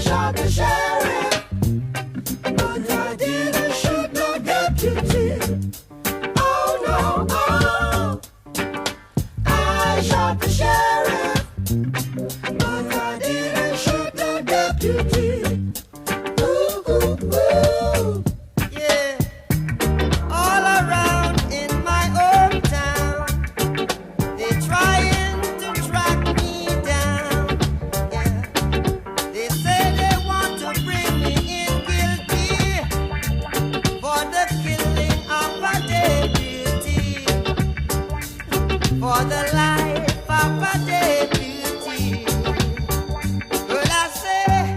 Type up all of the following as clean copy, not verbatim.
shot the sheriff, but I didn't shoot no deputy. Oh no, oh, I shot the sheriff, but I didn't shoot no deputy. Ooh, ooh, ooh. Yeah, all around in my hometown, they trying to track me down. Yeah, they say they want to bring me in guilty for the killing of a deputy, for the life of a deputy. Well, I say,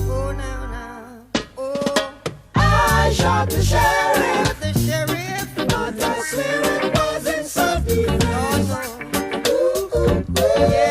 oh now, oh, I shot the sheriff, the sheriff, but I swear it was in self-defense. oh no, Ooh, ooh, ooh. yeah.